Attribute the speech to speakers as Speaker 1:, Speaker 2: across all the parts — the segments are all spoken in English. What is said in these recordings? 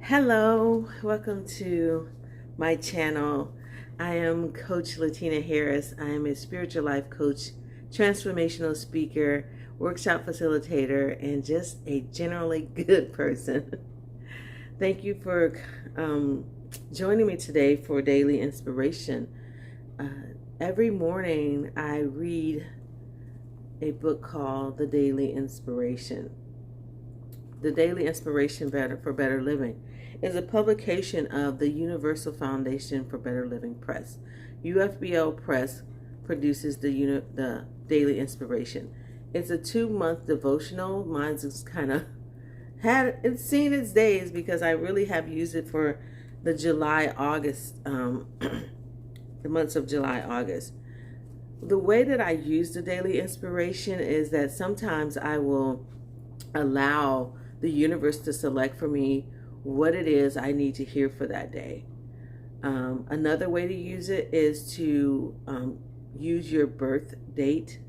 Speaker 1: Hello, welcome to my channel. I am Coach Latina Harris. I am a spiritual life coach, transformational speaker, workshop facilitator, and just a generally good person. Thank you for joining me today for daily inspiration. Every morning I read a book called The Daily Inspiration. The Daily Inspiration for Better Living is a publication of the Universal Foundation for Better Living Press. UFBL Press produces the Daily Inspiration. It's a 2-month devotional. Mine's just kind of it's seen its days because I really have used it for the July-August, the months of July-August. The way that I use the Daily Inspiration is that sometimes I will allow the universe to select for me what it is I need to hear for that day. Another way to use it is to use your birth date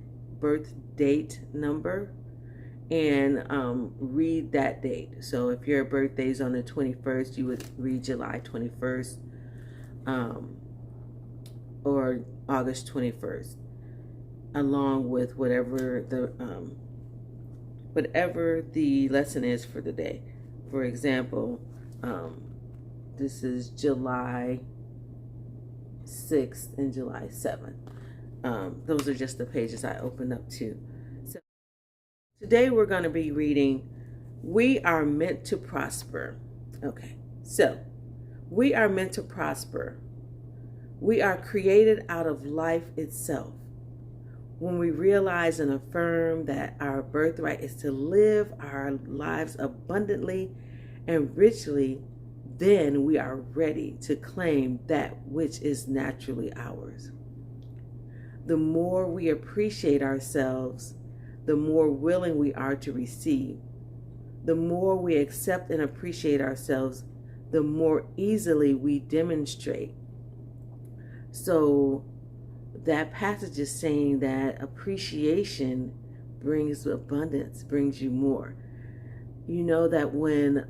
Speaker 1: number and read that date. So if your birthday is on the 21st, you would read July 21st or August 21st, along with whatever the lesson is for the day. For example, this is July 6th and July 7th. Those are just the pages I opened up to. So today we're going to be reading We Are Meant to Prosper. Okay, so we are meant to prosper. We are created out of life itself. When we realize and affirm that our birthright is to live our lives abundantly and richly, then we are ready to claim that which is naturally ours. The more we appreciate ourselves, the more willing we are to receive. The more we accept and appreciate ourselves, the more easily we demonstrate. So that passage is saying that appreciation brings abundance, brings you more. You know that when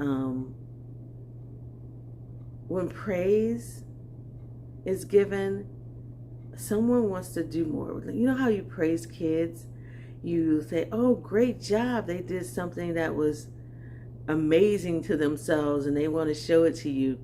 Speaker 1: praise is given, someone wants to do more. You know how you praise kids? You say, "Oh, great job. They did something that was amazing to themselves," and they want to show it to you.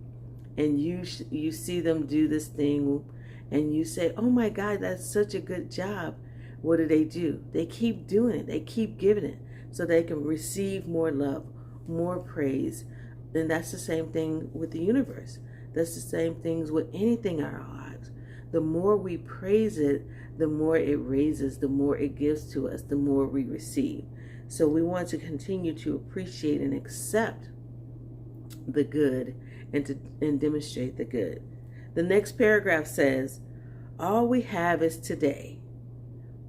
Speaker 1: And you see them do this thing, and you say, "Oh my God, that's such a good job." What do? They keep doing it. They keep giving it so they can receive more love, more praise. And that's the same thing with the universe. That's the same things with anything in our lives. The more we praise it, the more it raises, the more it gives to us, the more we receive. So we want to continue to appreciate and accept the good and demonstrate the good. The next paragraph says, all we have is today.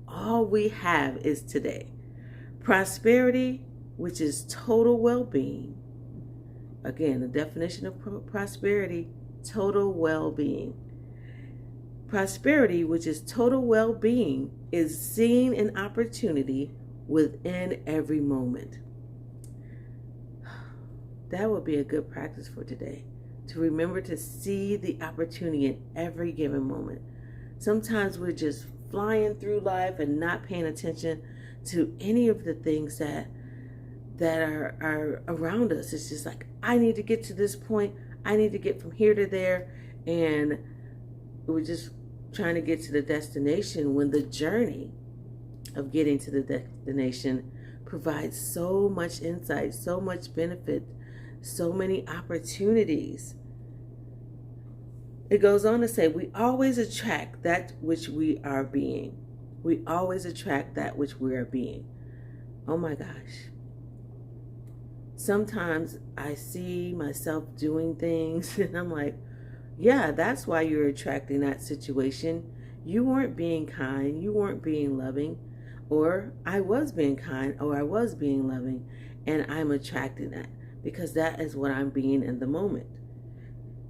Speaker 1: All we have is today. Prosperity, which is total well-being. Again, the definition of prosperity, total well-being. Prosperity, which is total well-being, is seeing an opportunity within every moment. That would be a good practice for today, to remember to see the opportunity in every given moment. Sometimes we're just flying through life and not paying attention to any of the things that are around us. It's just like, I need to get to this point. I need to get from here to there. And we're just trying to get to the destination when the journey of getting to the destination provides so much insight, so much benefit, so many opportunities. It goes on to say, we always attract that which we are being. We always attract that which we are being. Oh my gosh. Sometimes I see myself doing things and I'm like, yeah, that's why you're attracting that situation. You weren't being kind. You weren't being loving. Or I was being kind, or I was being loving, and I'm attracting that because that is what I'm being in the moment.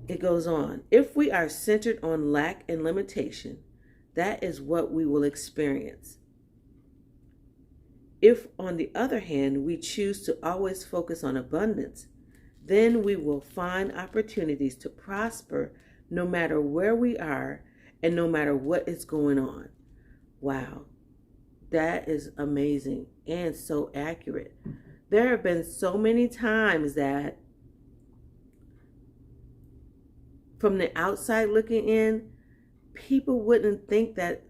Speaker 1: It goes on. If we are centered on lack and limitation, that is what we will experience. If, on the other hand, we choose to always focus on abundance, Then we will find opportunities to prosper no matter where we are and no matter what is going on. Wow, that is amazing and so accurate. There have been so many times that from the outside looking in, people wouldn't think that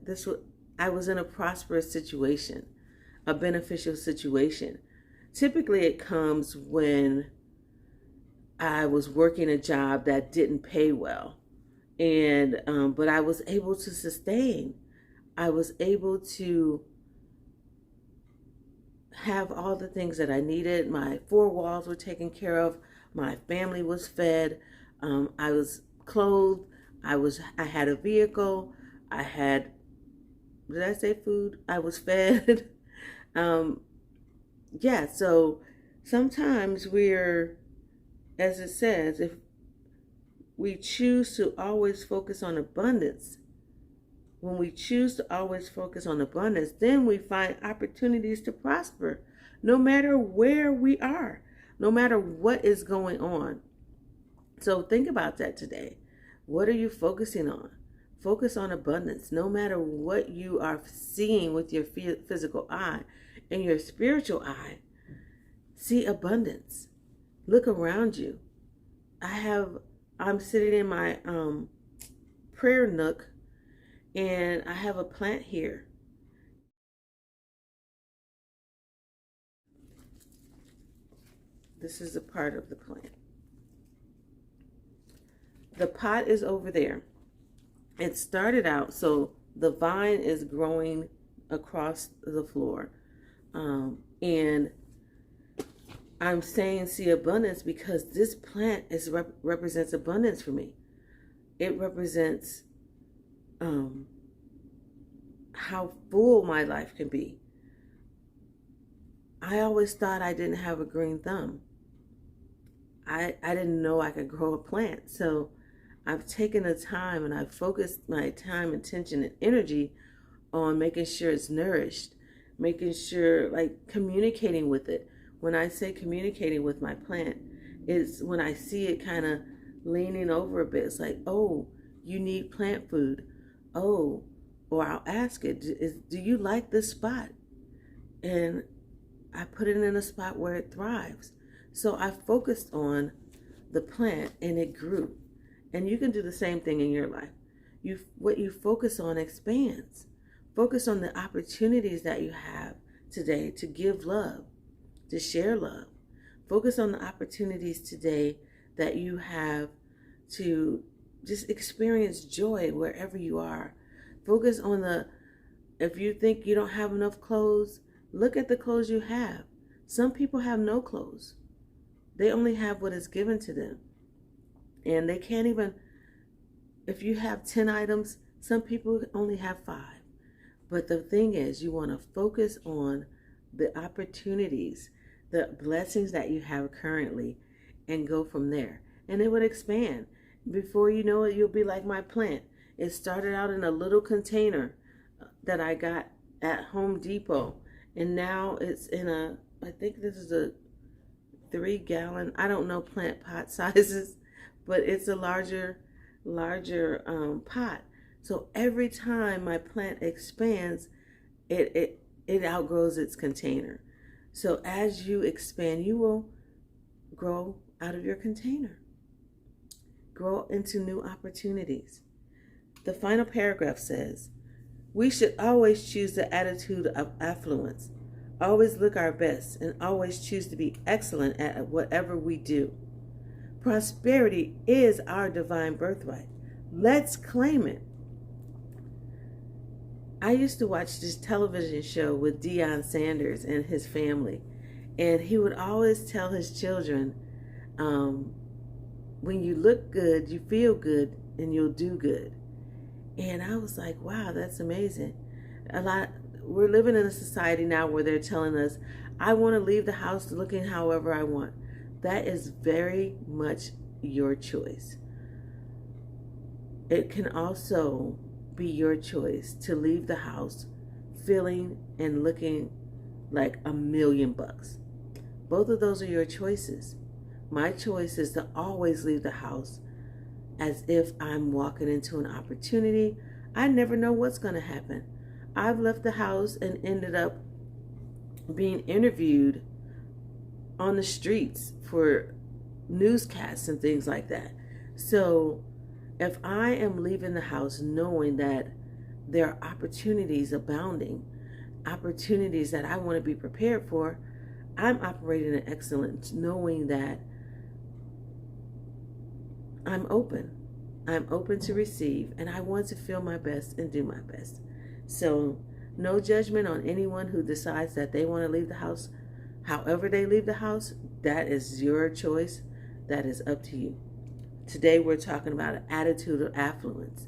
Speaker 1: I was in a prosperous situation, a beneficial situation. Typically it comes when I was working a job that didn't pay well, and but I was able to sustain. I was able to have all the things that I needed. My four walls were taken care of. My family was fed. I was clothed. I had a vehicle. I had, did I say food? I was fed. Yeah, so sometimes we're, as it says, if we choose to always focus on abundance, when we choose to always focus on abundance, then we find opportunities to prosper no matter where we are, no matter what is going on. So think about that today. What are you focusing on? Focus on abundance. No matter what you are seeing with your physical eye and your spiritual eye, see abundance. Look around you. I'm sitting in my prayer nook, and I have a plant here. This is a part of the plant. The pot is over there. It started out, so the vine is growing across the floor. And I'm saying see abundance because this plant represents abundance for me. It represents how full my life can be. I always thought I didn't have a green thumb. I didn't know I could grow a plant. So I've taken the time and I've focused my time, attention, and energy on making sure it's nourished, making sure, like, communicating with it. When I say communicating with my plant, it's when I see it kind of leaning over a bit. It's like, oh, you need plant food. Oh, or I'll ask it, do you like this spot? And I put it in a spot where it thrives. So I focused on the plant and it grew. And you can do the same thing in your life. What you focus on expands. Focus on the opportunities that you have today to give love, to share love. Focus on the opportunities today that you have to just experience joy wherever you are. Focus on if you think you don't have enough clothes, look at the clothes you have. Some people have no clothes. They only have what is given to them. And they can't even, if you have 10 items, some people only have 5. But the thing is, you want to focus on the opportunities, the blessings that you have currently, and go from there. And it would expand. Before you know it, you'll be like my plant. It started out in a little container that I got at Home Depot. And now it's in I think this is a 3-gallon, I don't know plant pot sizes, but it's a larger pot. So every time my plant expands, it outgrows its container. So as you expand, you will grow out of your container. Grow into new opportunities. The final paragraph says, we should always choose the attitude of affluence, always look our best, and always choose to be excellent at whatever we do. Prosperity is our divine birthright. Let's claim it. I used to watch this television show with Deion Sanders and his family, and he would always tell his children, when you look good, you feel good, and you'll do good. And I was like, wow, that's amazing. We're living in a society now where they're telling us, I want to leave the house looking however I want. That is very much your choice. It can also be your choice to leave the house feeling and looking like $1 million. Both of those are your choices. My choice is to always leave the house as if I'm walking into an opportunity. I never know what's going to happen. I've left the house and ended up being interviewed on the streets for newscasts and things like that. So if I am leaving the house knowing that there are opportunities abounding, opportunities that I want to be prepared for, I'm operating in excellence, knowing that I'm open. I'm open to receive, and I want to feel my best and do my best. So no judgment on anyone who decides that they want to leave the house. However they leave the house, that is your choice. That is up to you. Today we're talking about an attitude of affluence.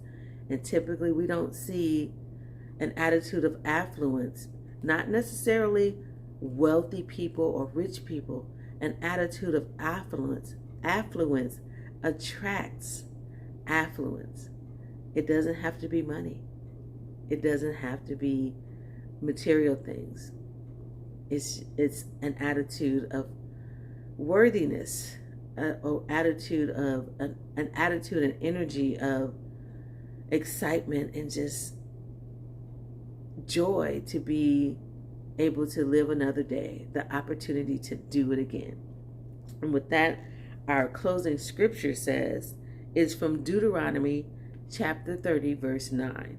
Speaker 1: And typically we don't see an attitude of affluence, not necessarily wealthy people or rich people. An attitude of affluence attracts affluence. It doesn't have to be money. It doesn't have to be material things. It's an attitude of worthiness, an attitude and energy of excitement and just joy to be able to live another day, the opportunity to do it again. And with that, our closing scripture is from Deuteronomy chapter 30, verse 9.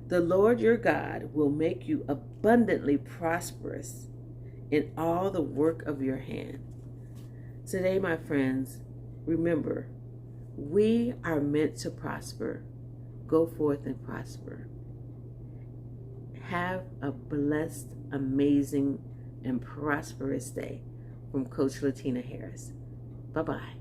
Speaker 1: The Lord your God will make you abundantly prosperous in all the work of your hand. Today, my friends, remember, we are meant to prosper. Go forth and prosper. Have a blessed, amazing, and prosperous day from Coach Latina Harris. Bye-bye.